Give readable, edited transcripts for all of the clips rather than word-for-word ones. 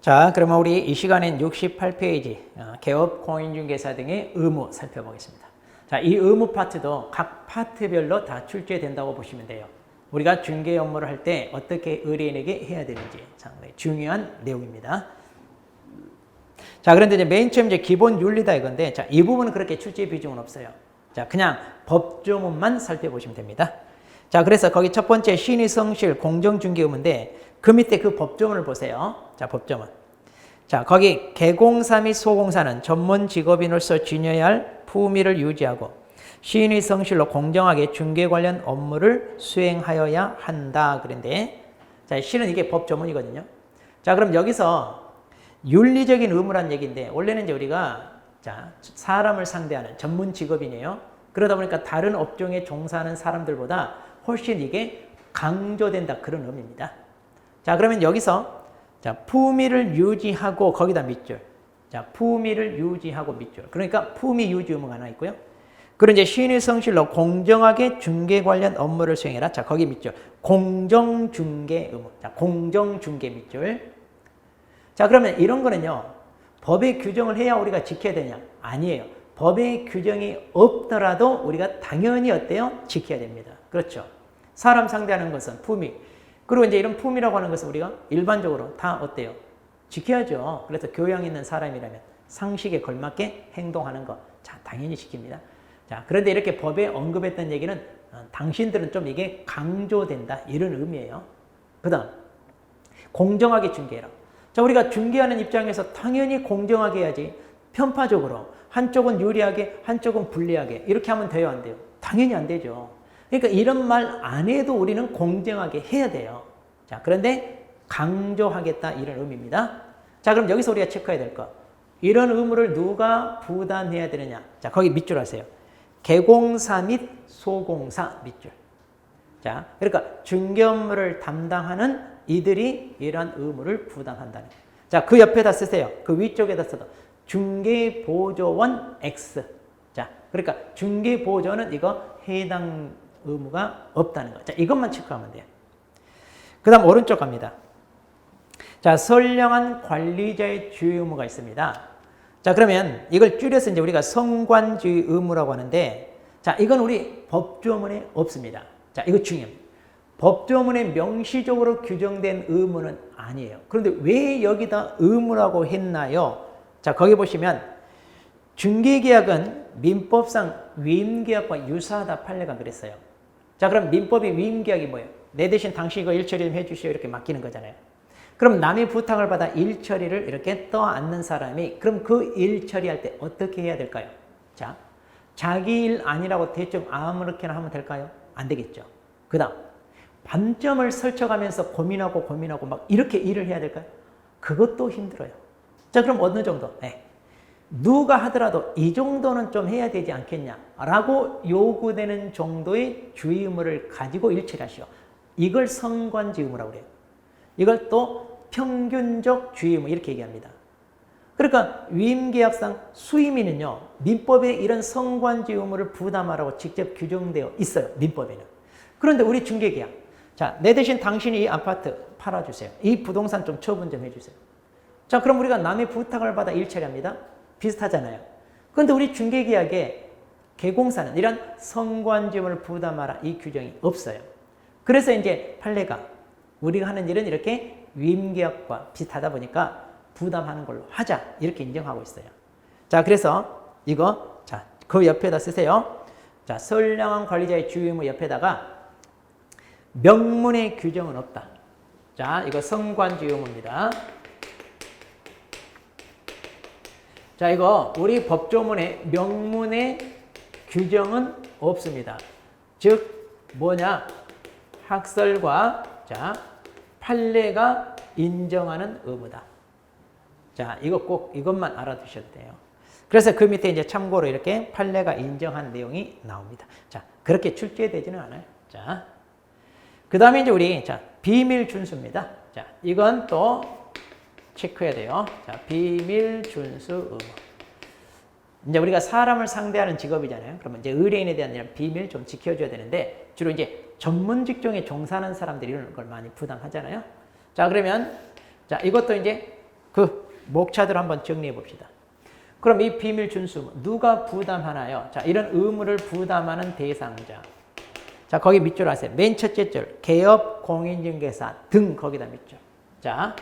자, 그러면 우리 이 시간엔 68페이지 개업, 공인중개사 등의 의무 살펴보겠습니다. 자, 이 의무 파트도 각 파트별로 다 출제된다고 보시면 돼요. 우리가 중개 업무를 할 때 어떻게 의뢰인에게 해야 되는지 상당히 중요한 내용입니다. 자, 그런데 이제 맨 처음 이제 기본 윤리다 이건데, 자, 이 부분은 그렇게 출제 비중은 없어요. 자, 그냥 법조문만 살펴보시면 됩니다. 자, 그래서 거기 첫 번째 신의 성실 공정중개 의무인데, 그 밑에 그 법조문을 보세요. 자, 법조문. 자, 거기 개공사 및 소공사는 전문 직업인으로서 지녀야 할 품위를 유지하고 신의 성실로 공정하게 중개 관련 업무를 수행하여야 한다. 그런데, 자, 실은 이게 법조문이거든요. 자, 그럼 여기서 윤리적인 의무란 얘기인데, 원래는 이제 우리가 자, 사람을 상대하는 전문 직업인이에요. 그러다 보니까 다른 업종에 종사하는 사람들보다 훨씬 이게 강조된다, 그런 의미입니다. 자, 그러면 여기서 자, 품위를 유지하고 거기다 밑줄. 자, 품위를 유지하고 밑줄. 그러니까 품위 유지 의무가 하나 있고요. 그리고 이제 신의 성실로 공정하게 중개 관련 업무를 수행해라. 자, 거기 밑줄. 공정중개 의무. 자, 공정중개 밑줄. 자, 그러면 이런 거는요, 법의 규정을 해야 우리가 지켜야 되냐? 아니에요. 법의 규정이 없더라도 우리가 당연히 어때요? 지켜야 됩니다. 그렇죠. 사람 상대하는 것은 품위. 그리고 이제 이런 품위라고 하는 것은 우리가 일반적으로 다 어때요? 지켜야죠. 그래서 교양 있는 사람이라면 상식에 걸맞게 행동하는 거, 자, 당연히 지킵니다. 자, 그런데 이렇게 법에 언급했던 얘기는 당신들은 좀 이게 강조된다, 이런 의미예요. 그 다음, 공정하게 중개해라. 자, 우리가 중개하는 입장에서 당연히 공정하게 해야지. 편파적으로 한쪽은 유리하게, 한쪽은 불리하게 이렇게 하면 돼요, 안 돼요? 당연히 안 되죠. 그러니까 이런 말 안 해도 우리는 공정하게 해야 돼요. 자, 그런데 강조하겠다, 이런 의미입니다. 자, 그럼 여기서 우리가 체크해야 될 거. 이런 의무를 누가 부담해야 되느냐? 자, 거기 밑줄 하세요. 개공사 및 소공사 밑줄. 자, 그러니까 중개 업무를 담당하는 이들이 이러한 의무를 부담한다는 거예요. 자, 그 옆에다 쓰세요. 그 위쪽에다 써도 중개보조원 X. 자, 그러니까 중개보조는 이거 해당 의무가 없다는 거예요. 자, 이것만 체크하면 돼요. 그 다음 오른쪽 갑니다. 자, 선량한 관리자의 주의 의무가 있습니다. 자, 그러면 이걸 줄여서 이제 우리가 성관주의 의무라고 하는데, 자, 이건 우리 법조문에 없습니다. 자, 이거 중요합니다. 법조문에 명시적으로 규정된 의무는 아니에요. 그런데 왜 여기다 의무라고 했나요? 자, 거기 보시면 중개계약은 민법상 위임계약과 유사하다 판례가 그랬어요. 자, 그럼 민법의 위임계약이 뭐예요? 내 대신 당신 이거 일처리 좀 해주시오, 이렇게 맡기는 거잖아요. 그럼 남의 부탁을 받아 일처리를 이렇게 떠안는 사람이, 그럼 그 일처리할 때 어떻게 해야 될까요? 자, 자기 일 아니라고 대충 아무렇게나 하면 될까요? 안 되겠죠. 그 다음, 반점을 설쳐가면서 고민하고 막 이렇게 일을 해야 될까요? 그것도 힘들어요. 자, 그럼 어느 정도? 네. 누가 하더라도 이 정도는 좀 해야 되지 않겠냐라고 요구되는 정도의 주의 의무를 가지고 일처리하시오. 이걸 성관지 의무라고 그래요. 이걸 또 평균적 주의 의무 이렇게 얘기합니다. 그러니까 위임계약상 수임인은요, 민법에 이런 성관지 의무를 부담하라고 직접 규정되어 있어요. 민법에는. 그런데 우리 중개계약, 자, 내 대신 당신이 이 아파트 팔아주세요. 이 부동산 좀 처분 좀 해주세요. 자, 그럼 우리가 남의 부탁을 받아 일처리합니다. 비슷하잖아요. 그런데 우리 중개계약에 개공사는 이런 성관지의무를 부담하라, 이 규정이 없어요. 그래서 이제 판례가 우리가 하는 일은 이렇게 위임계약과 비슷하다 보니까 부담하는 걸로 하자, 이렇게 인정하고 있어요. 자, 그래서 이거, 자, 그 옆에다 쓰세요. 자, 선량한 관리자의 주의 의무 옆에다가 명문의 규정은 없다. 자, 이거 성관지 의무입니다. 자, 이거 우리 법조문에 명문의 규정은 없습니다. 즉 뭐냐? 학설과 자, 판례가 인정하는 의무다. 자, 이거 꼭 이것만 알아두셔도 돼요. 그래서 그 밑에 이제 참고로 이렇게 판례가 인정한 내용이 나옵니다. 자, 그렇게 출제되지는 않아요. 자, 그 다음에 이제 우리 자, 비밀 준수입니다. 자, 이건 또 체크해야 돼요. 자, 비밀 준수 의무. 이제 우리가 사람을 상대하는 직업이잖아요. 그러면 이제 의뢰인에 대한 이런 비밀 좀 지켜줘야 되는데, 주로 이제 전문 직종에 종사하는 사람들이 이런 걸 많이 부담하잖아요. 자, 그러면 자, 이것도 이제 그 목차들 한번 정리해 봅시다. 그럼 이 비밀 준수 누가 부담하나요? 자, 이런 의무를 부담하는 대상자. 자, 거기 밑줄 하세요. 맨 첫째 줄 개업, 공인중개사 등 거기다 밑줄. 자,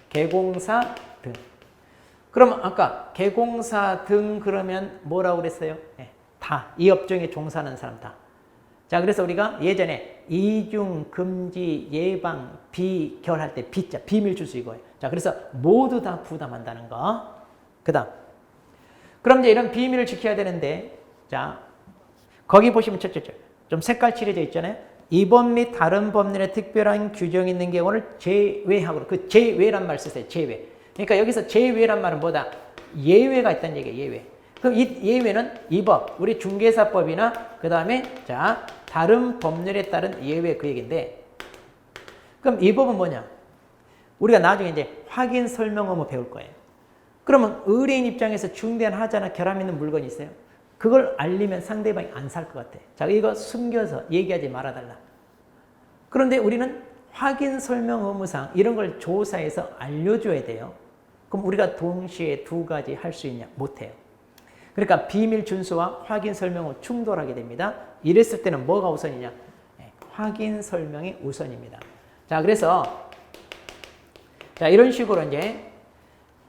개공사 등. 그럼 아까 개공사 등 그러면 뭐라고 그랬어요? 네, 다. 이 업종에 종사하는 사람 다. 자, 그래서 우리가 예전에 이중, 금지, 예방, 비결할 때 비자, 비밀 준수 이거예요. 자, 그래서 모두 다 부담한다는 거. 그 다음. 그럼 이제 이런 비밀을 지켜야 되는데, 자, 거기 보시면 첫째 줄. 좀 색깔 칠해져 있잖아요. 이번 및 다른 법률에 특별한 규정이 있는 경우를 제외하고, 그 제외란 말 쓰세요. 제외. 그러니까 여기서 제외란 말은 뭐다? 예외가 있다는 얘기예요. 예외. 그럼 이 예외는 이 법, 우리 중개사법이나 그 다음에 자 다른 법률에 따른 예외 그 얘기인데, 그럼 이 법은 뭐냐? 우리가 나중에 이제 확인 설명 의무 배울 거예요. 그러면 의뢰인 입장에서 중대한 하자나 결함 있는 물건이 있어요. 그걸 알리면 상대방이 안 살 것 같아. 자, 이거 숨겨서 얘기하지 말아달라. 그런데 우리는 확인 설명 의무상 이런 걸 조사해서 알려줘야 돼요. 그럼 우리가 동시에 두 가지 할 수 있냐? 못해요. 그러니까 비밀 준수와 확인 설명은 충돌하게 됩니다. 이랬을 때는 뭐가 우선이냐? 확인 설명이 우선입니다. 자, 그래서 자, 이런 식으로 이제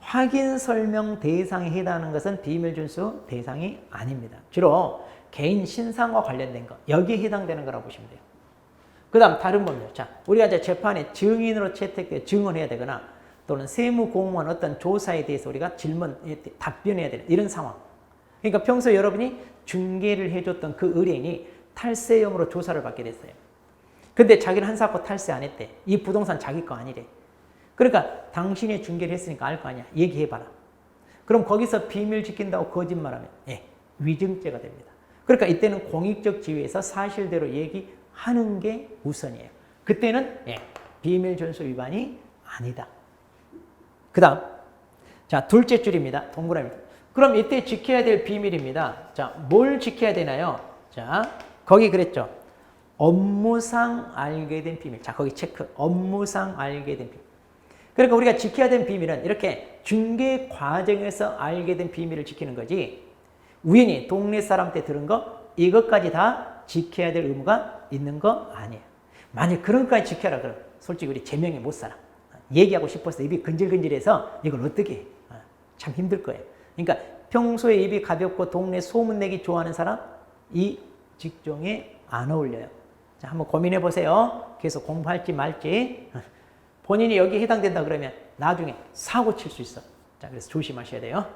확인 설명 대상에 해당하는 것은 비밀 준수 대상이 아닙니다. 주로 개인 신상과 관련된 거, 여기에 해당되는 거라고 보시면 돼요. 그 다음 다른 법률. 자, 우리가 이제 재판에 증인으로 채택돼 증언해야 되거나 또는 세무공무원 어떤 조사에 대해서 우리가 질문, 답변해야 되는 이런 상황. 그러니까 평소 여러분이 중개를 해줬던 그 의뢰인이 탈세 혐의로 조사를 받게 됐어요. 근데 자기는 한 사건 탈세 안 했대. 이 부동산 자기 거 아니래. 그러니까 당신이 중개를 했으니까 알 거 아니야. 얘기해봐라. 그럼 거기서 비밀 지킨다고 거짓말하면 위증죄가 됩니다. 그러니까 이때는 공익적 지위에서 사실대로 얘기하는 게 우선이에요. 그때는 비밀 준수 위반이 아니다. 그 다음 자 둘째 줄입니다. 동그라미. 그럼 이때 지켜야 될 비밀입니다. 자, 뭘 지켜야 되나요? 자, 거기 그랬죠. 업무상 알게 된 비밀. 자, 거기 체크. 업무상 알게 된 비밀. 그러니까 우리가 지켜야 되는 비밀은 이렇게 중개 과정에서 알게 된 비밀을 지키는 거지, 우연히 동네 사람한테 들은 거 이것까지 다 지켜야 될 의무가 있는 거 아니에요. 만약 그런 것까지 지켜라 그럼 솔직히 우리 제명에 못 살아. 얘기하고 싶어서 입이 근질근질해서 이걸 어떻게 해. 참 힘들 거예요. 그러니까 평소에 입이 가볍고 동네 소문내기 좋아하는 사람 이 직종에 안 어울려요. 자, 한번 고민해 보세요. 계속 공부할지 말지. 본인이 여기에 해당된다 그러면 나중에 사고 칠 수 있어. 자, 그래서 조심하셔야 돼요.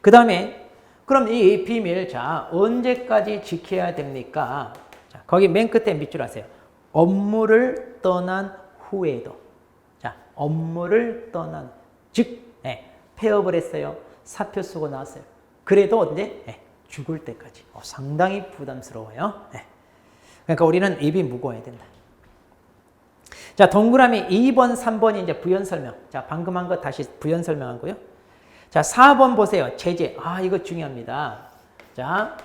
그 다음에 그럼 이 비밀 자 언제까지 지켜야 됩니까? 자, 거기 맨 끝에 밑줄 하세요. 업무를 떠난 후에도. 자, 업무를 떠난 즉 폐업을 했어요. 사표 쓰고 나왔어요. 그래도 언제? 죽을 때까지. 상당히 부담스러워요. 그러니까 우리는 입이 무거워야 된다. 자, 동그라미 2번, 3번이 이제 부연 설명. 자, 방금 한 거 다시 부연 설명하고요. 자, 4번 보세요. 제재. 이거 중요합니다. 자,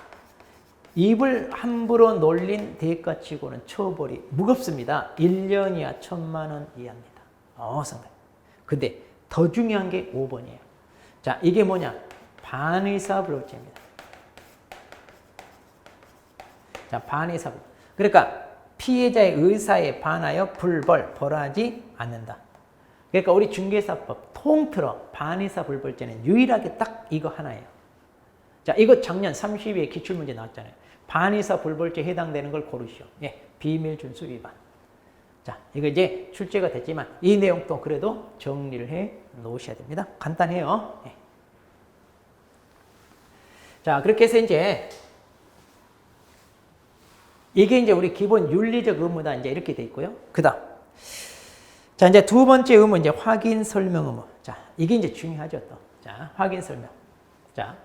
입을 함부로 놀린 대가치고는 처벌이 무겁습니다. 1년 이하 1,000만 원 이하입니다. 상당히. 근데 더 중요한 게 5번이에요. 자, 이게 뭐냐? 반의사불벌죄입니다. 자, 반의사불. 그러니까 피해자의 의사에 반하여 벌하지 않는다. 그러니까 우리 중개사법 통틀어 반의사불벌죄는 유일하게 딱 이거 하나예요. 자, 이거 작년 32회 기출문제 나왔잖아요. 반의사불벌죄에 해당되는 걸 고르시오. 비밀준수 위반. 자, 이거 이제 출제가 됐지만 이 내용도 그래도 정리를 해 놓으셔야 됩니다. 간단해요. 자, 그렇게 해서 이게 이제 우리 기본 윤리적 의무다. 이제 이렇게 돼 있고요. 그 다음. 자, 이제 두 번째 의무, 이제 확인 설명 의무. 자, 이게 이제 중요하죠, 또. 자, 확인 설명. 자,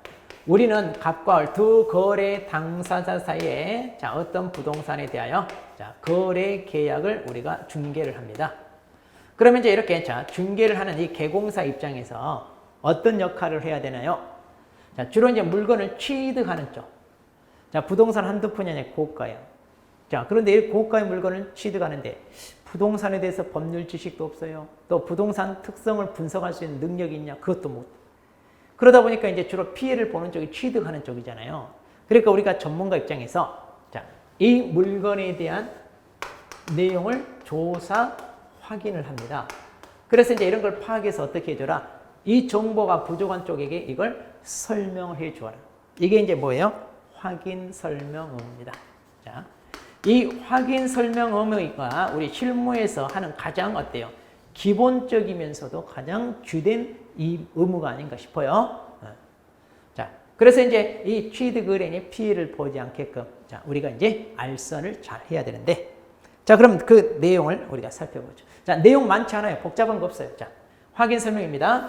우리는 갑과 을 두 거래 당사자 사이에 자, 어떤 부동산에 대하여 자, 거래 계약을 우리가 중개를 합니다. 그러면 이제 이렇게 자, 중개를 하는 이 개공사 입장에서 어떤 역할을 해야 되나요? 자, 주로 이제 물건을 취득하는 쪽. 자, 부동산 한두 푼이 아니라 고가예요. 자, 그런데 이 고가의 물건을 취득하는데 부동산에 대해서 법률 지식도 없어요. 또 부동산 특성을 분석할 수 있는 능력이 있냐? 그것도 못. 그러다 보니까 이제 주로 피해를 보는 쪽이 취득하는 쪽이잖아요. 그러니까 우리가 전문가 입장에서 자, 이 물건에 대한 내용을 조사, 확인을 합니다. 그래서 이제 이런 걸 파악해서 어떻게 해줘라? 이 정보가 부족한 쪽에게 이걸 설명을 해주어라. 이게 이제 뭐예요? 확인 설명 의무입니다. 자, 이 확인 설명 의무가 우리 실무에서 하는 가장 어때요? 기본적이면서도 가장 주된 이 의무가 아닌가 싶어요. 자, 그래서 이제 이 취득 의뢰인의 피해를 보지 않게끔 자, 우리가 이제 알선을 잘 해야 되는데 자, 그럼 그 내용을 우리가 살펴보죠. 자, 내용 많지 않아요. 복잡한 거 없어요. 자, 확인 설명입니다.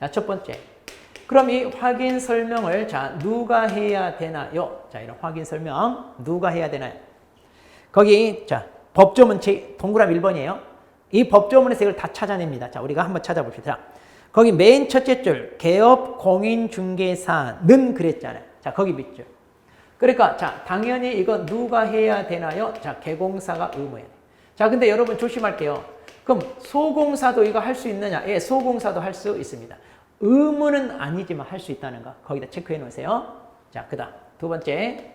자, 첫 번째. 그럼 이 확인 설명을 자, 누가 해야 되나요? 자, 이런 확인 설명 누가 해야 되나요? 거기 자, 법조문 동그라미 1번이에요. 이 법조문에서 이걸 다 찾아냅니다. 자, 우리가 한번 찾아봅시다. 거기 맨 첫째 줄 개업 공인중개사는 그랬잖아요. 자, 거기 밑줄. 그러니까 자, 당연히 이거 누가 해야 되나요? 자, 개공사가 의무해요. 자, 근데 여러분 조심할게요. 그럼 소공사도 이거 할 수 있느냐? 예, 소공사도 할 수 있습니다. 의무는 아니지만 할 수 있다는 거. 거기다 체크해 놓으세요. 자, 그다음 두 번째.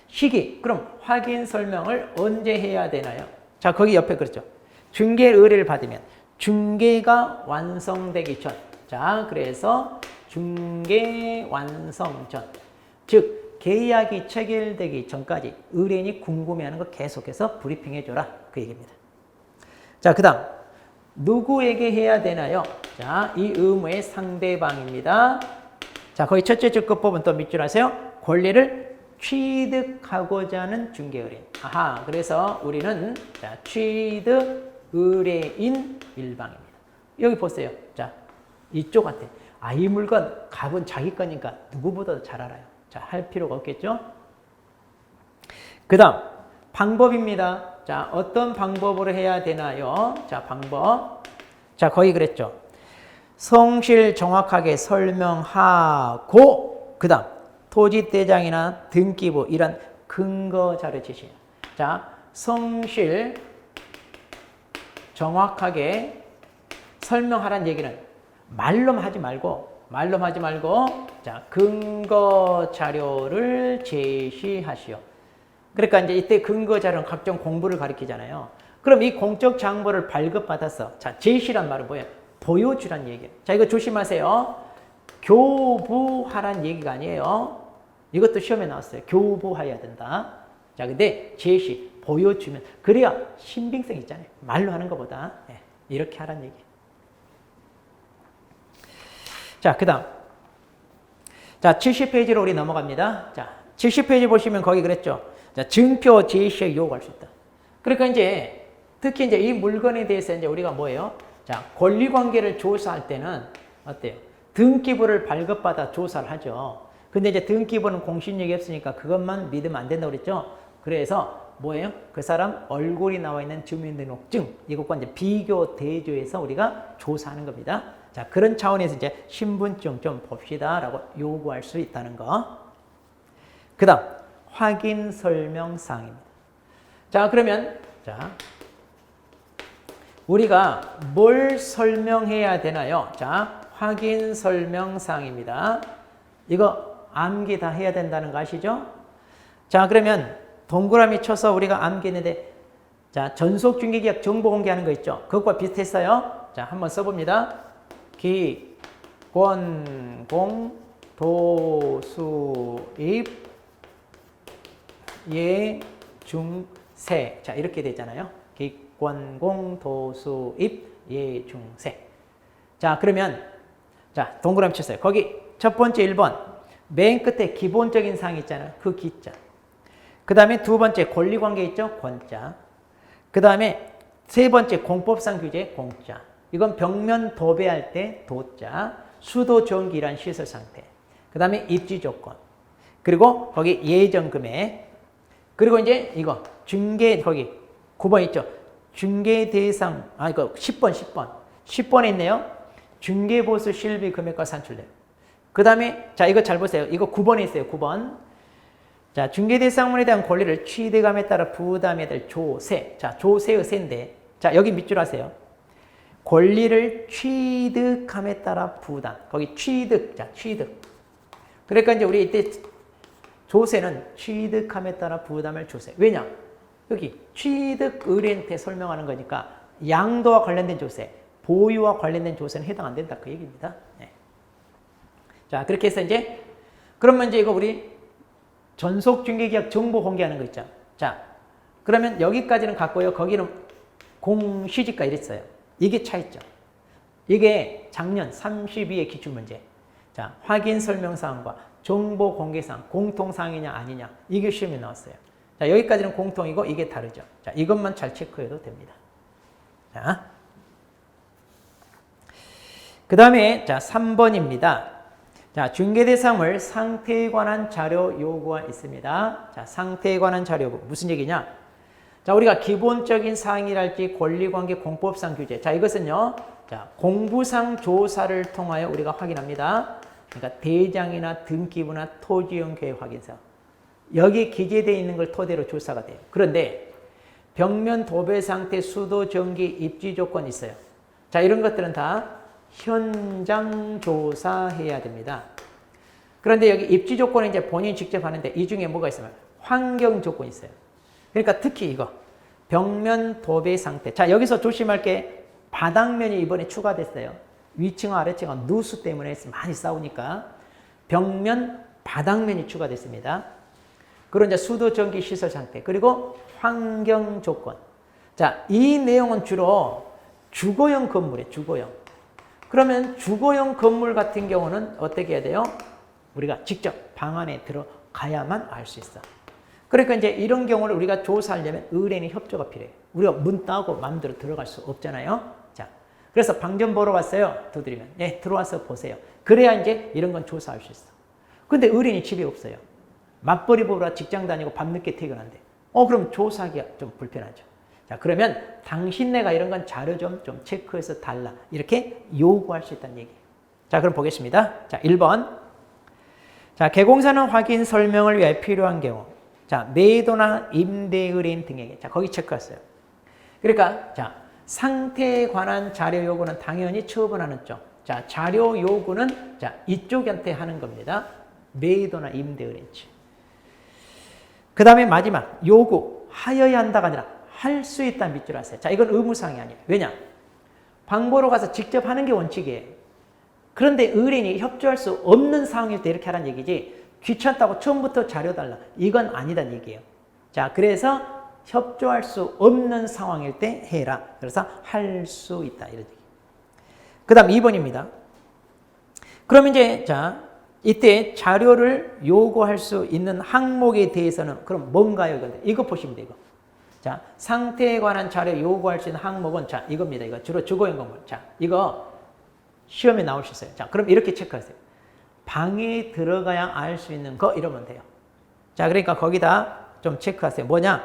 시기. 그럼 확인 설명을 언제 해야 되나요? 자, 거기 옆에 그렇죠. 중개 의뢰를 받으면 중개가 완성되기 전. 자, 그래서 중개 완성 전. 즉 계약이 체결되기 전까지 의뢰인이 궁금해하는 거 계속해서 브리핑해줘라. 그 얘기입니다. 자, 그 다음 누구에게 해야 되나요? 자, 이 의무의 상대방입니다. 자, 거기 첫째 줄 끝부분 또 밑줄 하세요. 권리를 취득하고자 하는 중개 의뢰인. 아하, 그래서 우리는 자, 취득 의뢰인 일방입니다. 여기 보세요. 자, 이쪽 같아. 아, 이 물건 값은 자기 거니까 누구보다도 잘 알아요. 자, 할 필요가 없겠죠? 그 다음, 방법입니다. 자, 어떤 방법으로 해야 되나요? 자, 방법. 자, 거의 그랬죠. 성실 정확하게 설명하고, 그 다음, 토지대장이나 등기부, 이런 근거 자료 제시. 자, 성실 정확하게 설명하라는 얘기는 말로만 하지 말고, 자, 근거 자료를 제시하시오. 그러니까 이제 이때 근거 자료는 각종 공부를 가리키잖아요. 그럼 이 공적 정보를 발급받아서, 자, 제시란 말은 뭐예요? 보여주란 얘기예요. 자, 이거 조심하세요. 교부하란 얘기가 아니에요. 이것도 시험에 나왔어요. 교부해야 된다. 자, 근데 제시, 보여주면, 그래야 신빙성 있잖아요. 말로 하는 것보다. 네, 이렇게 하란 얘기예요. 자, 그 다음. 자, 70페이지로 우리 넘어갑니다. 자, 70페이지 보시면 거기 그랬죠. 자, 증표 제시에 요구할 수 있다. 그러니까 이제, 특히 이제 이 물건에 대해서 이제 우리가 뭐예요? 자, 권리 관계를 조사할 때는 어때요? 등기부를 발급받아 조사를 하죠. 근데 이제 등기부는 공신력이 없으니까 그것만 믿으면 안 된다고 그랬죠. 그래서 뭐예요? 그 사람 얼굴이 나와 있는 주민등록증, 이것과 이제 비교 대조해서 우리가 조사하는 겁니다. 자, 그런 차원에서 이제 신분증 좀 봅시다라고 요구할 수 있다는 거. 그 다음, 확인 설명 사항입니다. 자, 그러면, 자, 우리가 뭘 설명해야 되나요? 자, 확인 설명 사항입니다. 이거 암기 다 해야 된다는 거 아시죠? 자, 그러면 동그라미 쳐서 우리가 암기했는데, 자, 전속중개계약 정보 공개하는 거 있죠? 그것과 비슷했어요. 자, 한번 써봅니다. 기권, 공, 도, 수, 입, 예, 중, 세. 자, 이렇게 되잖아요. 기권, 공, 도, 수, 입, 예, 중, 세. 자, 그러면, 자, 동그라미 쳤어요. 거기 첫 번째 1번. 맨 끝에 기본적인 사항 있잖아요. 그 기자. 그 다음에 두 번째 권리관계 있죠? 권자. 그 다음에 세 번째 공법상 규제 공자. 이건 벽면 도배할 때 도자. 수도 전기란 시설 상태. 그 다음에 입지 조건. 그리고 거기 예정 금액. 그리고 이제 이거 중개 거기 9번 있죠? 중개 대상 이거 10번. 10번에 있네요. 중개보수 실비 금액과 산출된. 그 다음에 자 이거 잘 보세요. 이거 9번에 있어요. 9번. 자, 중개대상물에 대한 권리를 취득함에 따라 부담해야 될 조세. 자, 조세의 세인데, 자, 여기 밑줄 하세요. 권리를 취득함에 따라 부담. 거기 취득. 자, 취득. 그러니까 이제 우리 이때 조세는 취득함에 따라 부담할 조세. 왜냐? 여기 취득 의뢰인한테 설명하는 거니까 양도와 관련된 조세, 보유와 관련된 조세는 해당 안 된다. 그 얘기입니다. 네. 자, 그렇게 해서 이제 그러면 이제 이거 우리 전속 중개계약 정보 공개하는 거 있죠. 자, 그러면 여기까지는 갔고요. 거기는 공시지가 이랬어요. 이게 차이죠. 이게 작년 32의 기출문제. 자, 확인 설명사항과 정보 공개사항, 공통사항이냐 아니냐. 이게 시험에 나왔어요. 자, 여기까지는 공통이고 이게 다르죠. 자, 이것만 잘 체크해도 됩니다. 자, 그 다음에 자 3번입니다. 자, 중개대상물 상태에 관한 자료 요구가 있습니다. 자, 상태에 관한 자료 요구. 무슨 얘기냐? 자, 우리가 기본적인 사항이랄지 권리관계 공법상 규제. 자, 이것은요. 자, 공부상 조사를 통하여 우리가 확인합니다. 그러니까 대장이나 등기부나 토지용 계획 확인서. 여기 기재되어 있는 걸 토대로 조사가 돼요. 그런데 벽면 도배 상태 수도 전기 입지 조건 있어요. 자, 이런 것들은 다 현장 조사해야 됩니다. 그런데 여기 입지 조건은 이제 본인이 직접 하는데 이 중에 뭐가 있으면 환경 조건이 있어요. 그러니까 특히 이거 벽면 도배 상태. 자, 여기서 조심할 게 바닥면이 이번에 추가됐어요. 위층과 아래층과 누수 때문에 많이 싸우니까 벽면 바닥면이 추가됐습니다. 그리고 이제 수도 전기 시설 상태 그리고 환경 조건. 자, 이 내용은 주로 주거용 건물이에요. 주거용. 그러면 주거용 건물 같은 경우는 어떻게 해야 돼요? 우리가 직접 방 안에 들어가야만 알 수 있어. 그러니까 이제 이런 경우를 우리가 조사하려면 의뢰인의 협조가 필요해요. 우리가 문 따고 마음대로 들어갈 수 없잖아요. 자, 그래서 방 좀 보러 왔어요. 두드리면 네, 들어와서 보세요. 그래야 이제 이런 건 조사할 수 있어. 근데 의뢰인이 집에 없어요. 맞벌이 보러 직장 다니고 밤늦게 퇴근한대. 그럼 조사하기가 좀 불편하죠. 자, 그러면 당신네가 이런 건 자료 좀 체크해서 달라. 이렇게 요구할 수 있다는 얘기예요. 자, 그럼 보겠습니다. 자, 1번. 자, 개공사는 확인 설명을 위해 필요한 경우. 자, 매도나 임대 의뢰인 등에게. 자, 거기 체크했어요. 그러니까, 자, 상태에 관한 자료 요구는 당연히 처분하는 쪽. 자, 자료 요구는 자, 이쪽한테 하는 겁니다. 매도나 임대 의뢰인 측. 그 다음에 마지막, 요구. 하여야 한다가 아니라 할 수 있다 밑줄 하세요. 자, 이건 의무사항이 아니에요. 왜냐? 방 보러 가서 직접 하는 게 원칙이에요. 그런데 의뢰인이 협조할 수 없는 상황일 때 이렇게 하라는 얘기지 귀찮다고 처음부터 자료 달라. 이건 아니다는 얘기예요. 자, 그래서 협조할 수 없는 상황일 때 해라. 그래서 할 수 있다. 이런 얘기. 그 다음 2번입니다. 그럼 이제 자, 이때 자료를 요구할 수 있는 항목에 대해서는 그럼 뭔가요? 이거 보시면 돼요. 이거. 자, 상태에 관한 자료 요구할 수 있는 항목은 자, 이겁니다. 이거 주로 주거용 건물. 자, 이거 시험에 나올 수 있어요. 자, 그럼 이렇게 체크하세요. 방에 들어가야 알 수 있는 거 이러면 돼요. 자, 그러니까 거기다 좀 체크하세요. 뭐냐?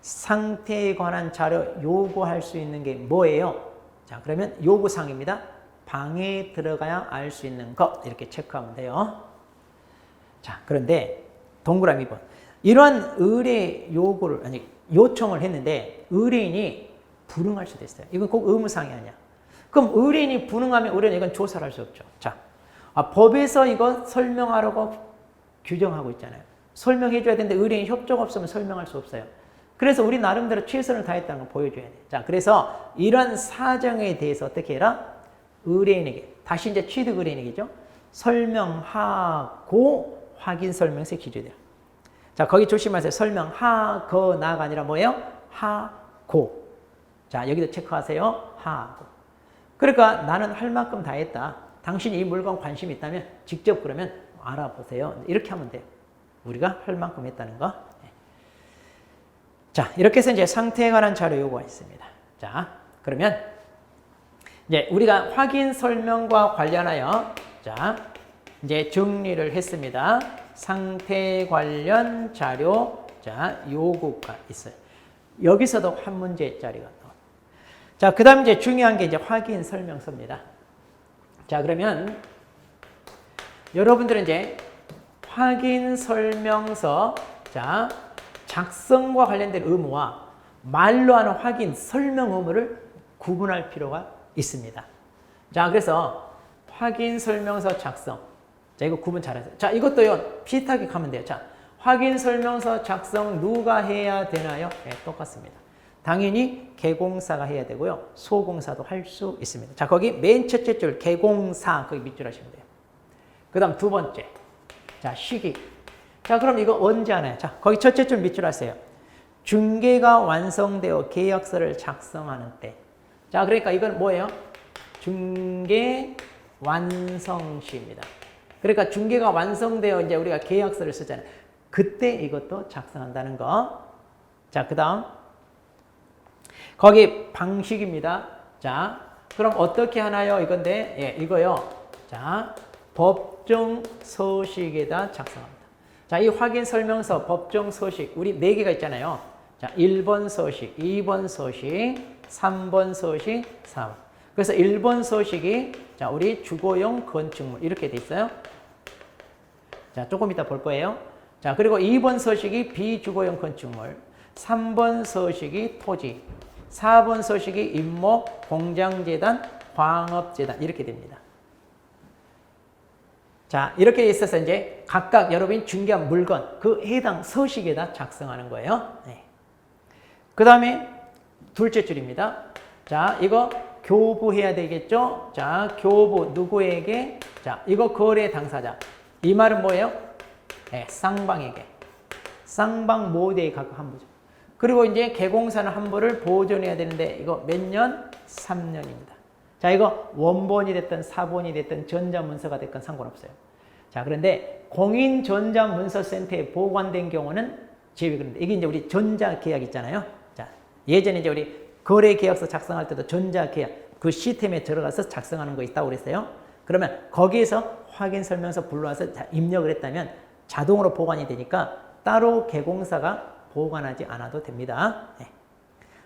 상태에 관한 자료 요구할 수 있는 게 뭐예요? 자, 그러면 요구사항입니다. 방에 들어가야 알 수 있는 것 이렇게 체크하면 돼요. 자, 그런데 동그라미 2번. 이러한 의뢰 요구를 요청을 했는데 의뢰인이 불응할 수도 있어요. 이건 꼭 의무사항이 아니야. 그럼 의뢰인이 불응하면 우리는 이건 조사를 할 수 없죠. 자, 법에서 이거 설명하라고 규정하고 있잖아요. 설명해 줘야 되는데 의뢰인 협조가 없으면 설명할 수 없어요. 그래서 우리 나름대로 최선을 다했다는 걸 보여줘야 돼. 자, 그래서 이런 사정에 대해서 어떻게 해라? 의뢰인에게, 다시 이제 취득 의뢰인에게죠. 설명하고 확인 설명서에 기재돼요. 자, 거기 조심하세요. 설명하거나가 아니라 뭐예요? 하고. 자, 여기도 체크하세요. 하고. 그러니까 나는 할 만큼 다 했다. 당신이 이 물건 관심이 있다면 직접 그러면 알아보세요. 이렇게 하면 돼요. 우리가 할 만큼 했다는 거. 자, 이렇게 해서 이제 상태에 관한 자료 요구가 있습니다. 자, 그러면 이제 우리가 확인 설명과 관련하여 자, 이제 정리를 했습니다. 상태 관련 자료 자, 요구가 있어요. 여기서도 한 문제짜리가 나와요. 자, 그다음 이제 중요한 게 이제 확인 설명서입니다. 자, 그러면 여러분들은 이제 확인 설명서 자, 작성과 관련된 의무와 말로 하는 확인, 설명 의무를 구분할 필요가 있습니다. 자, 그래서 확인 설명서 작성. 자, 이거 구분 잘하세요. 자, 이것도요, 비슷하게 가면 돼요. 자, 확인 설명서 작성 누가 해야 되나요? 네, 똑같습니다. 당연히 개공사가 해야 되고요. 소공사도 할 수 있습니다. 자, 거기 맨 첫째 줄 개공사 거기 밑줄 하시면 돼요. 그 다음 두 번째. 자, 시기. 자, 그럼 이거 언제 하나요? 자, 거기 첫째 줄 밑줄 하세요. 중개가 완성되어 계약서를 작성하는 때. 자, 그러니까 이건 뭐예요? 중개 완성시입니다. 그러니까 중개가 완성되어 이제 우리가 계약서를 쓰잖아요. 그때 이것도 작성한다는 거. 자, 그 다음. 거기 방식입니다. 자, 그럼 어떻게 하나요? 이건데, 예, 이거요. 자, 법정 서식에다 작성합니다. 자, 이 확인 설명서, 법정 서식, 우리 4개가 있잖아요. 자, 1번 서식, 2번 서식, 3번 서식, 4번. 그래서 1번 서식이, 자, 우리 주거용 건축물, 이렇게 돼 있어요. 자, 조금 이따 볼 거예요. 자, 그리고 2번 서식이 비주거용 건축물, 3번 서식이 토지, 4번 서식이 임목, 공장재단, 광업재단, 이렇게 됩니다. 자, 이렇게 있어서 이제 각각 여러분이 중개한 물건, 그 해당 서식에다 작성하는 거예요. 네. 그 다음에 둘째 줄입니다. 자, 이거 교부해야 되겠죠? 자, 교부 누구에게? 자, 이거 거래 당사자. 이 말은 뭐예요? 네, 쌍방에게. 쌍방 모두에 각각 환부죠. 그리고 이제 개공사는 환부를 보존해야 되는데 이거 몇 년? 3년입니다. 자, 이거 원본이 됐든 사본이 됐든 전자문서가 됐든 상관없어요. 자, 그런데 공인전자문서센터에 보관된 경우는 제외그런데 이게 이제 우리 전자계약 있잖아요. 자, 예전에 이제 우리 거래계약서 작성할 때도 전자계약 그 시스템에 들어가서 작성하는 거 있다고 그랬어요. 그러면 거기에서 확인 설명서 불러와서 입력을 했다면 자동으로 보관이 되니까 따로 개공사가 보관하지 않아도 됩니다. 네.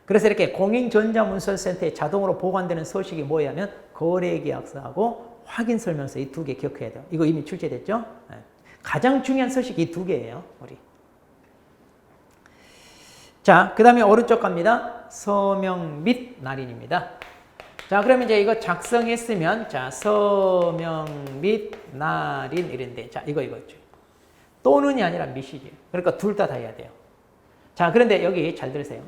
그래서 이렇게 공인전자문서센터에 자동으로 보관되는 서식이 뭐냐면 거래계약서하고 확인설명서 이 2개 기억해야 돼요. 이거 이미 출제됐죠? 네. 가장 중요한 서식이 이 2개예요. 우리. 자, 그 다음에 오른쪽 갑니다. 서명 및 날인입니다. 자, 그러면 이제 이거 작성했으면 자, 서명 및 날인 이랬는데 자, 이거 있죠. 또는이 아니라 및이지. 그러니까 둘 다 해야 돼요. 자, 그런데 여기 잘 들으세요.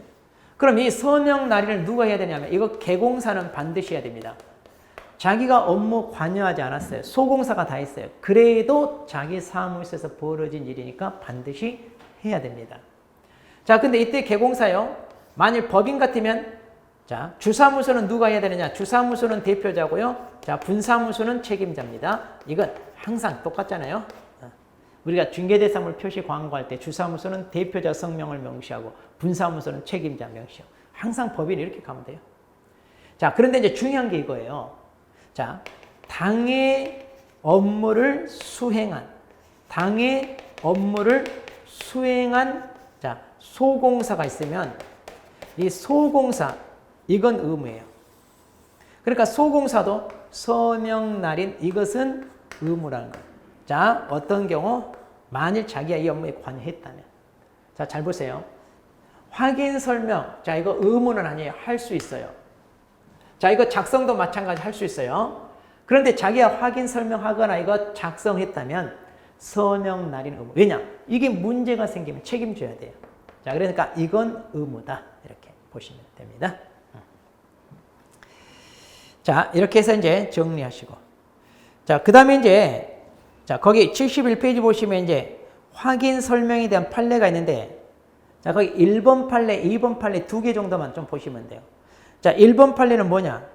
그럼 이 서명 날인을 누가 해야 되냐면 이거 개공사는 반드시 해야 됩니다. 자기가 업무 관여하지 않았어요. 소공사가 다 했어요. 그래도 자기 사무실에서 벌어진 일이니까 반드시 해야 됩니다. 자, 근데 이때 개공사요. 만일 법인 같으면 자, 주사무소는 누가 해야 되느냐? 주사무소는 대표자고요. 자, 분사무소는 책임자입니다. 이건 항상 똑같잖아요. 우리가 중개대상물 표시 광고할 때 주사무소는 대표자 성명을 명시하고 분사무소는 책임자 명시하고 항상 법인이 이렇게 가면 돼요. 자, 그런데 이제 중요한 게 이거예요. 자, 당의 업무를 수행한 자, 소공사가 있으면 이 소공사 이건 의무예요. 그러니까 소공사도 서명 날인 이것은 의무라는 거예요. 자, 어떤 경우 만일 자기가 이 업무에 관여했다면 자, 잘 보세요. 확인 설명 자, 이거 의무는 아니에요. 할 수 있어요. 자, 이거 작성도 마찬가지 할 수 있어요. 그런데 자기가 확인 설명하거나 이거 작성했다면 서명 날인 의무. 왜냐? 이게 문제가 생기면 책임져야 돼요. 자, 그러니까 이건 의무다. 이렇게 보시면 됩니다. 자, 이렇게 해서 이제 정리하시고. 자, 그 다음에 이제, 자, 거기 71페이지 보시면 이제 확인 설명에 대한 판례가 있는데, 자, 거기 1번 판례, 2번 판례 2개 정도만 좀 보시면 돼요. 자, 1번 판례는 뭐냐?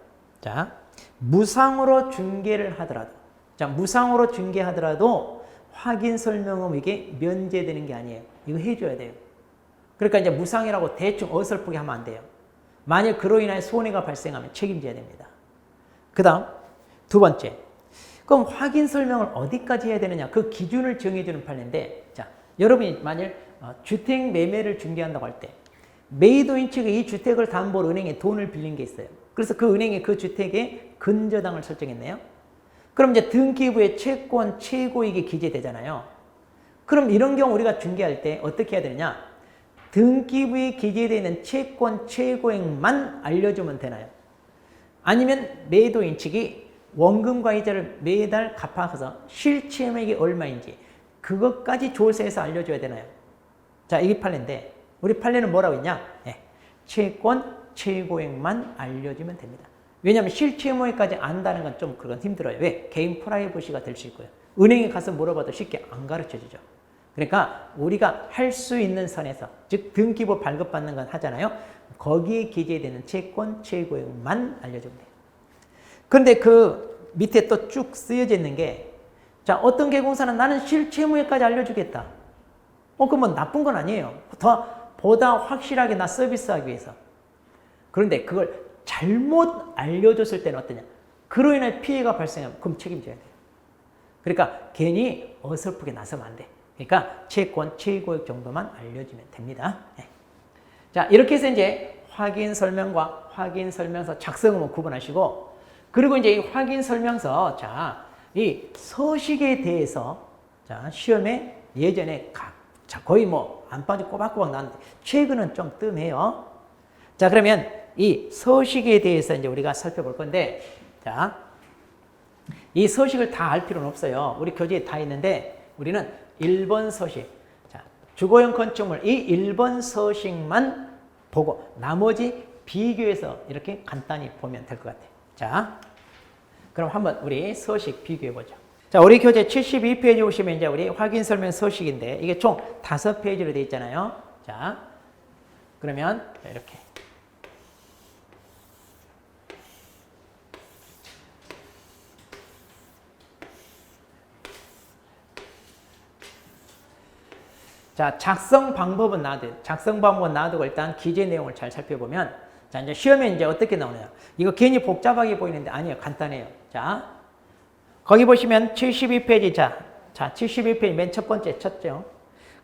자, 무상으로 중개를 하더라도, 자, 무상으로 중개하더라도 확인 설명은 이게 면제되는 게 아니에요. 이거 해줘야 돼요. 그러니까 이제 무상이라고 대충 어설프게 하면 안 돼요. 만약 그로 인해 손해가 발생하면 책임져야 됩니다. 그 다음, 두 번째. 그럼 확인 설명을 어디까지 해야 되느냐? 그 기준을 정해주는 판례인데, 자, 여러분이 만일 주택 매매를 중개한다고 할 때, 메이도인 측이 이 주택을 담보로 은행에 돈을 빌린 게 있어요. 그래서 그 은행이 그 주택에 근저당을 설정했네요. 그럼 이제 등기부에 채권 최고이익이 기재되잖아요. 그럼 이런 경우 우리가 중개할 때 어떻게 해야 되느냐? 등기부에 기재되어 있는 채권 최고액만 알려주면 되나요? 아니면 매도인 측이 원금과 이자를 매달 갚아서 실체액이 얼마인지 그것까지 조세해서 알려줘야 되나요? 자, 이게 판례인데 우리 판례는 뭐라고 했냐? 채권 최고액만 알려주면 됩니다. 왜냐하면 실체모액까지 안다는 건 좀 그건 힘들어요. 왜? 개인 프라이버시가 될 수 있고요. 은행에 가서 물어봐도 쉽게 안 가르쳐주죠. 그러니까 우리가 할 수 있는 선에서, 즉 등기부 발급받는 건 하잖아요. 거기에 기재되는 채권 최고액만 알려주면 돼요. 그런데 그 밑에 또 쭉 쓰여져 있는 게, 자, 어떤 개공사는 나는 실체모액까지 알려주겠다. 그러면 나쁜 건 아니에요. 보다 확실하게 나 서비스하기 위해서. 그런데 그걸 잘못 알려줬을 때는 어떠냐? 그로 인해 피해가 발생하면 그럼 책임져야 돼요. 그러니까 괜히 어설프게 나서면 안 돼. 그러니까 채권 최고액 정도만 알려주면 됩니다. 자, 이렇게 해서 이제 확인 설명과 확인 설명서 작성은 구분하시고, 그리고 이제 이 확인 설명서, 자, 이 서식에 대해서, 자, 시험에 예전에 거의 뭐 안 빠지고 꼬박꼬박 나왔는데 최근은 좀 뜸해요. 자, 그러면 이 서식에 대해서 이제 우리가 살펴볼 건데, 자, 이 서식을 다 알 필요는 없어요. 우리 교재에 다 있는데 우리는 1번 서식, 자, 주거용 건축물 이 1번 서식만 보고 나머지 비교해서 이렇게 간단히 보면 될 것 같아요. 자, 그럼 한번 우리 서식 비교해 보죠. 자, 우리 교재 72페이지 오시면 이제 우리 확인 설명 서식인데 이게 총 5페이지로 되어 있잖아요. 자, 그러면 이렇게. 자, 작성 방법은 놔두고 일단 기재 내용을 잘 살펴보면, 자, 이제 시험에 이제 어떻게 나오냐. 이거 괜히 복잡하게 보이는데 아니에요. 간단해요. 자, 거기 보시면 72페이지, 자, 72페이지 맨 첫 번째 쳤죠.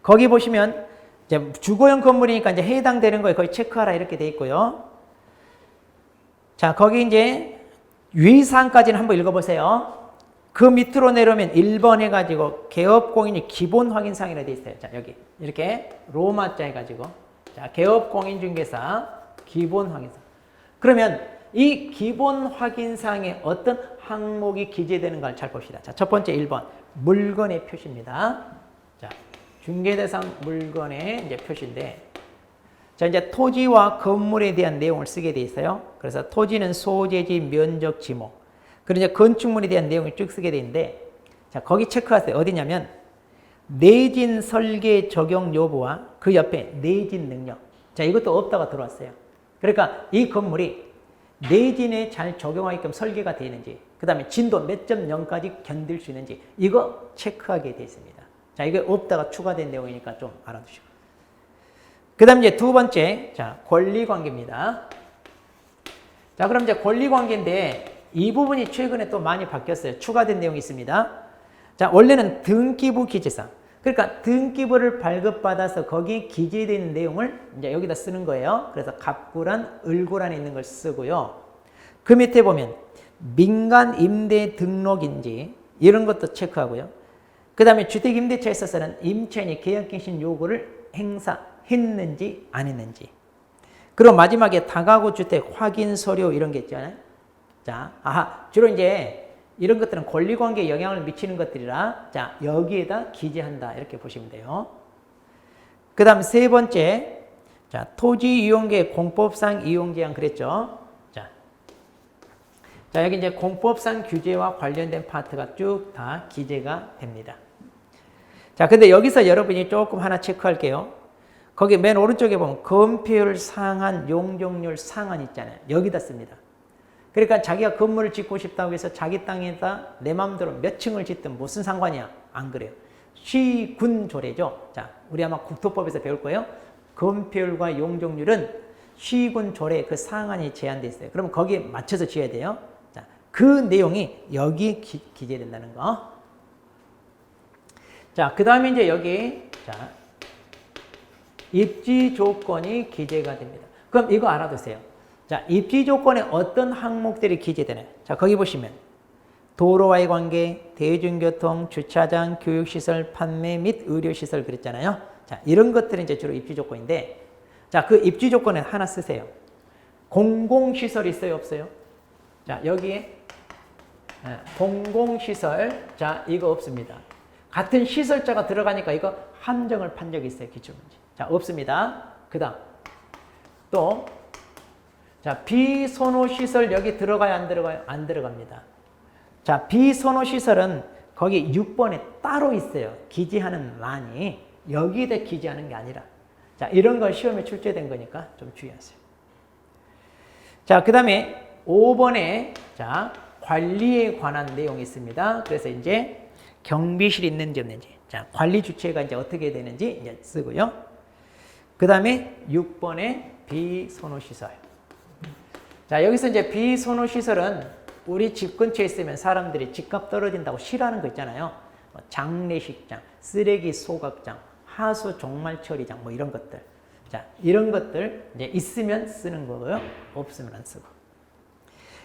거기 보시면 이제 주거용 건물이니까 이제 해당되는 거에 거의 체크하라 이렇게 돼 있고요. 자, 거기 이제 유의사항까지는 한번 읽어보세요. 그 밑으로 내려오면 1번 해가지고 개업공인이 기본 확인사항이라 돼 있어요. 자, 여기 이렇게 로마자 해가지고, 자, 개업공인중개사 기본 확인사항. 그러면 이 기본 확인사항에 어떤 항목이 기재되는가를 잘 봅시다. 자, 첫 번째 1번 물건의 표시입니다. 자, 중개대상 물건의 이제 표시인데, 자, 이제 토지와 건물에 대한 내용을 쓰게 돼 있어요. 그래서 토지는 소재지, 면적, 지목. 그리고 이제 건축물에 대한 내용을 쭉 쓰게 돼 있는데, 자, 거기 체크하세요. 어디냐면 내진 설계 적용 여부와 그 옆에 내진 능력. 자, 이것도 없다가 들어왔어요. 그러니까 이 건물이 내진에 잘 적용하게끔 설계가 되어 있는지, 그 다음에 진도 몇 점 0까지 견딜 수 있는지, 이거 체크하게 되어 있습니다. 자, 이게 없다가 추가된 내용이니까 좀 알아두시고. 그 다음 이제 두 번째, 자, 권리관계입니다. 자, 그럼 이제 권리관계인데 이 부분이 최근에 또 많이 바뀌었어요. 추가된 내용이 있습니다. 자, 원래는 등기부 기재사항. 그러니까 등기부를 발급받아서 거기에 기재되는 내용을 이제 여기다 쓰는 거예요. 그래서 갑구란, 을구란에 있는 걸 쓰고요. 그 밑에 보면 민간 임대 등록인지 이런 것도 체크하고요. 그 다음에 주택임대차에 있어서는 임차인이 계약갱신 요구를 행사했는지 안 했는지. 그리고 마지막에 다가구 주택 확인 서류 이런 게 있잖아요. 자, 주로 이제 이런 것들은 권리관계에 영향을 미치는 것들이라, 자, 여기에다 기재한다 이렇게 보시면 돼요. 그 다음 세 번째, 자, 토지 이용계 공법상 이용제한 그랬죠. 자, 여기 이제 공법상 규제와 관련된 파트가 쭉 다 기재가 됩니다. 자, 근데 여기서 여러분이 조금 하나 체크할게요. 거기 맨 오른쪽에 보면 건폐율 상한, 용적률 상한 있잖아요. 여기다 씁니다. 그러니까 자기가 건물을 짓고 싶다고 해서 자기 땅에다 내 마음대로 몇 층을 짓든 무슨 상관이야? 안 그래요. 시군조례죠. 자, 우리 아마 국토법에서 배울 거예요. 건폐율과 용적률은 시군조례 그 상한이 제한되어 있어요. 그러면 거기에 맞춰서 지어야 돼요. 자, 그 내용이 여기 기재된다는 거. 자, 그 다음에 이제 여기, 자, 입지 조건이 기재가 됩니다. 그럼 이거 알아두세요. 자, 입지 조건에 어떤 항목들이 기재되나요? 자, 거기 보시면 도로와의 관계, 대중교통, 주차장, 교육시설, 판매 및 의료시설 그랬잖아요. 자, 이런 것들은 이제 주로 입지 조건인데, 자, 그 입지 조건은 하나 쓰세요. 공공시설 있어요, 없어요? 자, 여기에 공공시설, 자, 이거 없습니다. 같은 시설자가 들어가니까 이거 함정을 판 적이 있어요, 기출문제. 자, 없습니다. 그 다음, 또, 자, 비선호시설 여기 들어가요, 안 들어가요? 안 들어갑니다. 자, 비선호시설은 거기 6번에 따로 있어요. 기재하는 란이. 여기에 기재하는 게 아니라. 자, 이런 걸 시험에 출제된 거니까 좀 주의하세요. 자, 그 다음에 5번에, 자, 관리에 관한 내용이 있습니다. 그래서 이제 경비실이 있는지 없는지. 자, 관리 주체가 이제 어떻게 되는지 이제 쓰고요. 그 다음에 6번에 비선호시설. 자, 여기서 이제 비선호시설은 우리 집 근처에 있으면 사람들이 집값 떨어진다고 싫어하는 거 있잖아요. 장례식장, 쓰레기 소각장, 하수 종말 처리장, 뭐 이런 것들. 자, 이런 것들 이제 있으면 쓰는 거고요. 없으면 안 쓰고.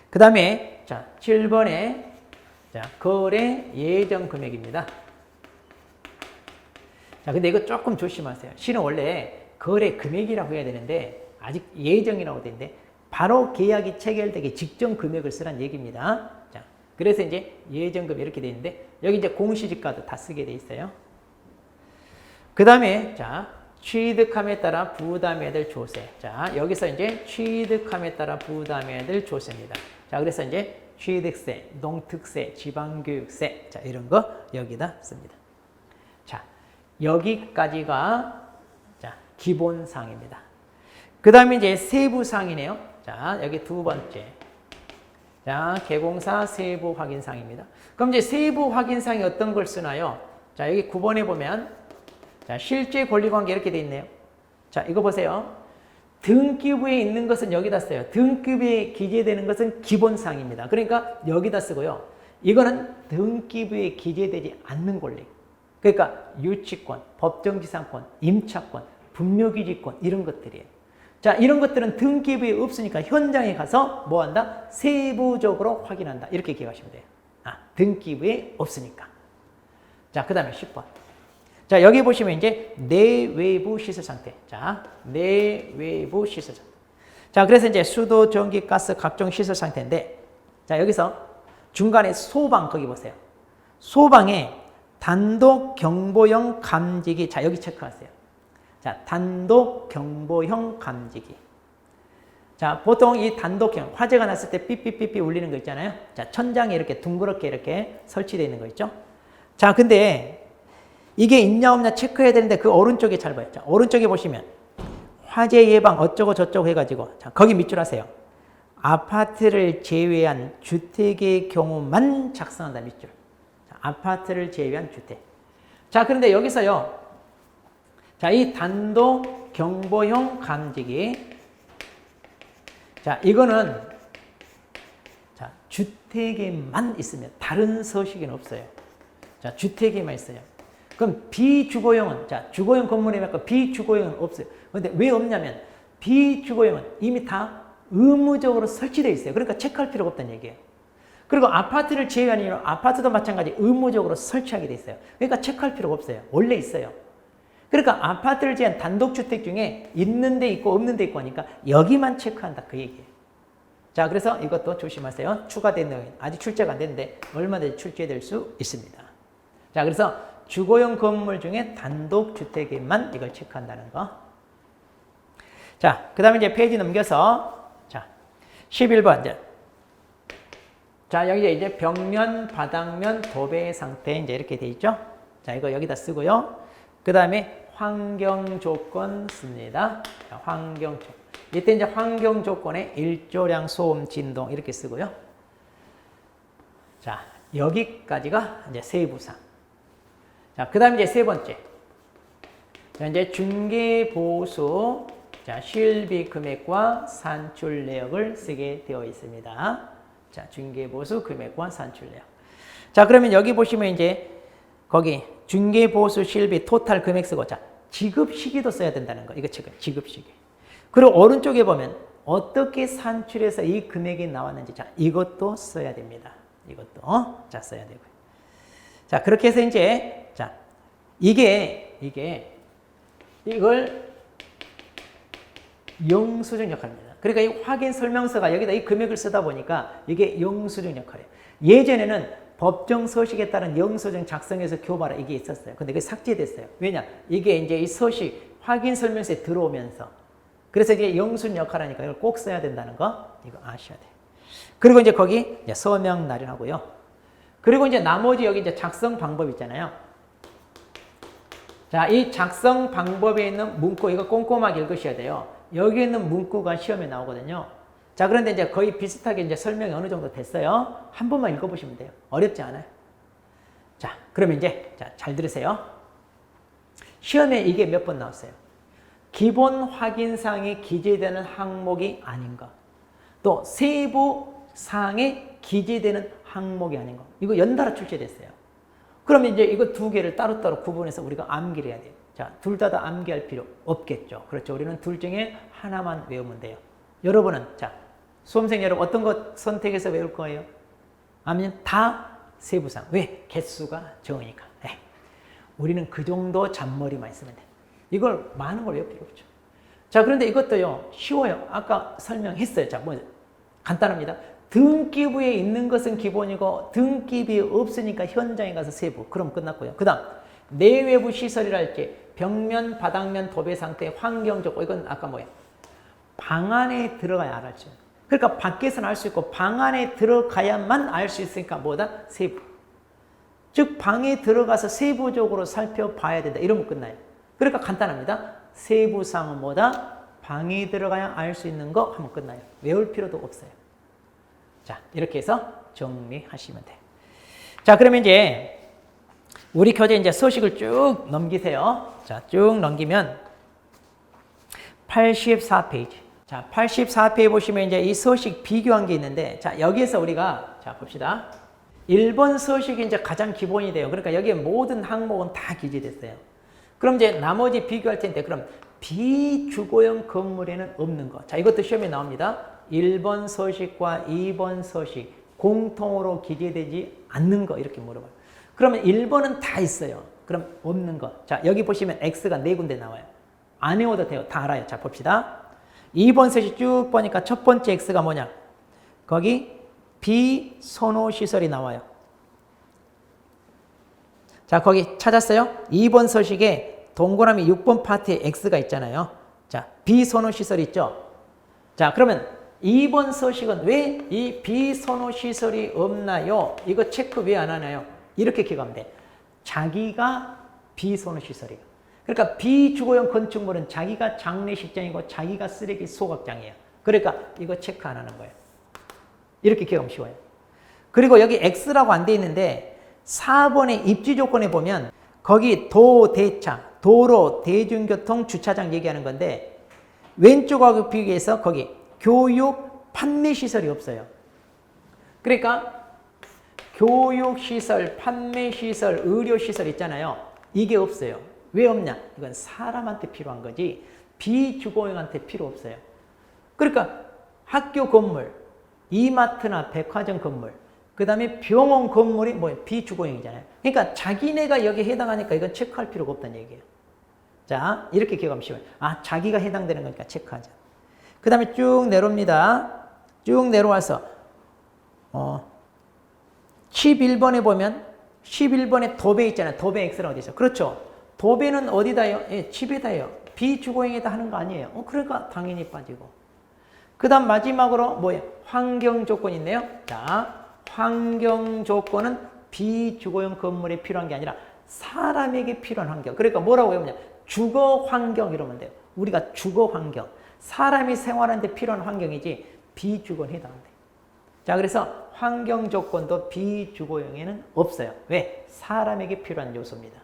그 다음에, 자, 7번에, 자, 거래 예정 금액입니다. 자, 근데 이거 조금 조심하세요. 실은 원래 거래 금액이라고 해야 되는데, 아직 예정이라고 되는데, 바로 계약이 체결되기 직전 금액을 쓰란 얘기입니다. 자, 그래서 이제 예정금 이렇게 되어 있는데, 여기 이제 공시지가도 다 쓰게 돼 있어요. 그 다음에, 자, 취득함에 따라 부담해야 될 조세. 자, 여기서 이제 취득함에 따라 부담해야 될 조세입니다. 자, 그래서 이제 취득세, 농특세, 지방교육세. 자, 이런 거 여기다 씁니다. 자, 여기까지가, 자, 기본사항입니다. 그 다음에 이제 세부사항이네요. 자, 여기 두 번째. 자, 개공사 세부 확인사항입니다. 그럼 이제 세부 확인사항이 어떤 걸 쓰나요? 자, 여기 9번에 보면, 자, 실제 권리관계 이렇게 돼 있네요. 자, 이거 보세요. 등기부에 있는 것은 여기다 써요. 등기부에 기재되는 것은 기본사항입니다. 그러니까 여기다 쓰고요. 이거는 등기부에 기재되지 않는 권리. 그러니까 유치권, 법정지상권, 임차권, 분묘기지권 이런 것들이에요. 자, 이런 것들은 등기부에 없으니까 현장에 가서 뭐 한다? 세부적으로 확인한다. 이렇게 기억하시면 돼요. 아, 등기부에 없으니까. 자, 그 다음에 10번. 자, 여기 보시면 이제 내외부 시설 상태. 자, 내외부 시설 상태. 자, 그래서 이제 수도, 전기, 가스 각종 시설 상태인데, 자, 여기서 중간에 소방 거기 보세요. 소방에 단독 경보형 감지기. 자, 여기 체크하세요. 자, 단독 경보형 감지기. 자, 보통 이 단독형, 화재가 났을 때 삐삐삐삐 울리는 거 있잖아요. 자, 천장에 이렇게 둥그렇게 이렇게 설치되어 있는 거 있죠. 자, 근데 이게 있냐 없냐 체크해야 되는데 그 오른쪽에 잘 봐요. 자, 오른쪽에 보시면 화재 예방 어쩌고 저쩌고 해가지고, 자, 거기 밑줄 하세요. 아파트를 제외한 주택의 경우만 작성한다, 밑줄. 자, 아파트를 제외한 주택. 자, 그런데 여기서요. 자, 이 단독 경보형 감지기. 자, 이거는, 자, 주택에만 있으면 다른 서식에는 없어요. 자, 주택에만 있어요. 그럼 비주거형은, 자, 주거형 건물에 맞고 비주거형은 없어요. 근데 왜 없냐면, 비주거형은 이미 다 의무적으로 설치되어 있어요. 그러니까 체크할 필요가 없다는 얘기예요. 그리고 아파트를 제외한 이유는 아파트도 마찬가지 의무적으로 설치하게 돼 있어요. 그러니까 체크할 필요가 없어요. 원래 있어요. 그러니까 아파트를 제한 단독주택 중에 있는 데 있고 없는 데 있고 하니까 여기만 체크한다 그 얘기예요. 자, 그래서 이것도 조심하세요. 추가된 내용이 아직 출제가 안 됐는데 얼마든지 출제될 수 있습니다. 자, 그래서 주거용 건물 중에 단독주택에만 이걸 체크한다는 거. 자, 그 다음에 이제 페이지 넘겨서, 자, 11번. 이제. 자, 여기 이제 벽면, 바닥면, 도배 상태 이제 이렇게 돼 있죠. 자, 이거 여기다 쓰고요. 그 다음에 환경 조건 씁니다. 자, 환경 조건. 이때 이제 환경 조건에 일조량, 소음, 진동 이렇게 쓰고요. 자, 여기까지가 이제 세부상. 자, 그 다음에 이제 세 번째. 자, 이제 중개보수, 자, 실비 금액과 산출 내역을 쓰게 되어 있습니다. 자, 중개보수 금액과 산출 내역. 자, 그러면 여기 보시면 이제 거기 중개보수 실비 토탈 금액 쓰고, 자, 지급 시기도 써야 된다는 거. 이거 지금 지급 시기. 그리고 오른쪽에 보면 어떻게 산출해서 이 금액이 나왔는지, 자, 이것도 써야 됩니다. 이것도 자 써야 되고요. 자 그렇게 해서 이제 자 이걸 영수증 역할입니다. 그러니까 이 확인 설명서가 여기다 이 금액을 쓰다 보니까 이게 영수증 역할이에요. 예전에는 법정 서식에 따른 영수증 작성해서 교부하라 이게 있었어요. 근데 그게 삭제됐어요. 왜냐? 이게 이제 이 서식 확인 설명서에 들어오면서 그래서 이제 영수증 역할하니까 이걸 꼭 써야 된다는 거 이거 아셔야 돼요. 그리고 이제 거기 이제 서명 날인하고요. 그리고 이제 나머지 여기 이제 작성 방법 있잖아요. 자, 이 작성 방법에 있는 문구 이거 꼼꼼하게 읽으셔야 돼요. 여기 있는 문구가 시험에 나오거든요. 자, 그런데 이제 거의 비슷하게 이제 설명이 어느 정도 됐어요. 한 번만 읽어보시면 돼요. 어렵지 않아요. 자, 그러면 이제 잘 들으세요. 시험에 이게 몇 번 나왔어요. 기본 확인사항에 기재되는 항목이 아닌 것. 또 세부 사항에 기재되는 항목이 아닌 것. 이거 연달아 출제됐어요. 그러면 이제 이거 두 개를 따로따로 구분해서 우리가 암기를 해야 돼요. 자, 둘 다 암기할 필요 없겠죠. 그렇죠. 우리는 둘 중에 하나만 외우면 돼요. 여러분은 자, 수험생 여러분 어떤 것 선택해서 외울 거예요? 아니면 다 세부사항. 왜? 개수가 적으니까. 네. 우리는 그 정도 잔머리만 있으면 돼. 이걸 많은 걸 외울 필요 없죠. 자, 그런데 이것도요, 쉬워요. 아까 설명했어요. 자, 뭐, 간단합니다. 등기부에 있는 것은 기본이고, 등기부에 없으니까 현장에 가서 세부. 그럼 끝났고요. 그 다음, 내외부 시설이랄지, 벽면, 바닥면, 도배 상태, 환경 조건. 이건 아까 뭐예요? 방 안에 들어가야 알았죠. 그러니까 밖에서는 알 수 있고, 방 안에 들어가야만 알 수 있으니까 뭐다? 세부. 즉, 방에 들어가서 세부적으로 살펴봐야 된다. 이러면 끝나요. 그러니까 간단합니다. 세부사항은 뭐다? 방에 들어가야 알 수 있는 거 하면 끝나요. 외울 필요도 없어요. 자, 이렇게 해서 정리하시면 돼요. 자, 그러면 이제 우리 교재 이제 서식을 쭉 넘기세요. 자, 쭉 넘기면 84페이지. 자, 84페이지 보시면 이제 이 서식 비교한 게 있는데, 자, 여기에서 우리가, 자, 봅시다. 1번 서식이 이제 가장 기본이 돼요. 그러니까 여기에 모든 항목은 다 기재됐어요. 그럼 이제 나머지 비교할 텐데, 그럼 비주거용 건물에는 없는 거. 자, 이것도 시험에 나옵니다. 1번 서식과 2번 서식, 공통으로 기재되지 않는 거. 이렇게 물어봐요. 그러면 1번은 다 있어요. 그럼 없는 거. 자, 여기 보시면 X가 4군데 나와요. 안 외워도 돼요. 다 알아요. 자, 봅시다. 2번 서식 쭉 보니까 첫 번째 X가 뭐냐? 거기 비선호시설이 나와요. 자, 거기 찾았어요? 2번 서식에 동그라미 6번 파트에 X가 있잖아요. 자, 비선호시설 있죠? 자, 그러면 2번 서식은 왜 이 비선호시설이 없나요? 이거 체크 왜 안 하나요? 이렇게 기억하면 돼. 자기가 비선호시설이에요. 그러니까 비주거용 건축물은 자기가 장례식장이고 자기가 쓰레기 소각장이에요. 그러니까 이거 체크 안 하는 거예요. 이렇게 기억하면 쉬워요. 그리고 여기 X라고 안 돼 있는데 4번의 입지 조건에 보면 거기 도대차, 도로, 대중교통, 주차장 얘기하는 건데 왼쪽하고 비교해서 거기 교육, 판매시설이 없어요. 그러니까 교육시설, 판매시설, 의료시설 있잖아요. 이게 없어요. 왜 없냐? 이건 사람한테 필요한 거지 비주거용한테 필요 없어요. 그러니까 학교 건물, 이마트나 백화점 건물, 그 다음에 병원 건물이 뭐예요? 비주거용이잖아요. 그러니까 자기네가 여기에 해당하니까 이건 체크할 필요가 없다는 얘기예요. 자, 이렇게 기억하면 쉬워요. 아, 자기가 해당되는 거니까 체크하자. 그 다음에 쭉 내려옵니다. 쭉 내려와서 11번에 보면 11번에 도배 있잖아요. 도배 X는 어디 있어요? 그렇죠. 도배는 어디다요? 예, 집에다요. 비주거용에다 하는 거 아니에요. 그러니까 당연히 빠지고. 그 다음 마지막으로 뭐예요? 환경 조건이 있네요. 자, 환경 조건은 비주거용 건물에 필요한 게 아니라 사람에게 필요한 환경. 그러니까 뭐라고 외우냐? 주거 환경 이러면 돼요. 우리가 주거 환경. 사람이 생활하는데 필요한 환경이지 비주거에 해당돼. 자, 그래서 환경 조건도 비주거용에는 없어요. 왜? 사람에게 필요한 요소입니다.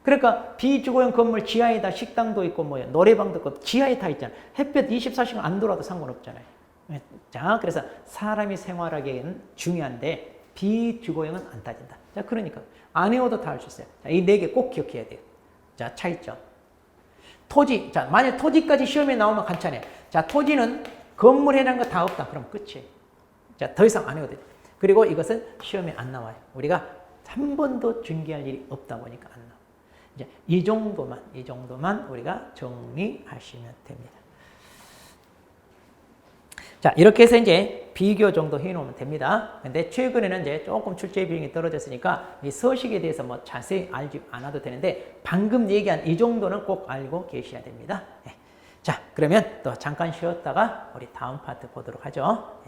그러니까 비주거용 건물 지하에다 식당도 있고 뭐예요? 노래방도 있고 지하에 다 있잖아요. 햇볕 24시간 안 돌아도 상관없잖아요. 자, 그래서 사람이 생활하기에는 중요한데 비주거용은 안 따진다. 자, 그러니까 안 외워도 다 할 수 있어요. 자, 이 4개 꼭 기억해야 돼요. 자, 차이점. 토지. 자, 만약 토지까지 시험에 나오면 괜찮아요. 자, 토지는 건물 해놓은 거 다 없다. 그럼 끝이에요. 자, 더 이상 안 해도 돼요. 그리고 이것은 시험에 안 나와요. 우리가 한 번도 중개할 일이 없다 보니까 안 나와요. 이제 이 정도만 우리가 정리하시면 됩니다. 자, 이렇게 해서 이제 비교 정도 해놓으면 됩니다. 근데 최근에는 이제 조금 출제 비용이 떨어졌으니까 이 서식에 대해서 뭐 자세히 알지 않아도 되는데 방금 얘기한 이 정도는 꼭 알고 계셔야 됩니다. 네. 자, 그러면 또 잠깐 쉬었다가 우리 다음 파트 보도록 하죠.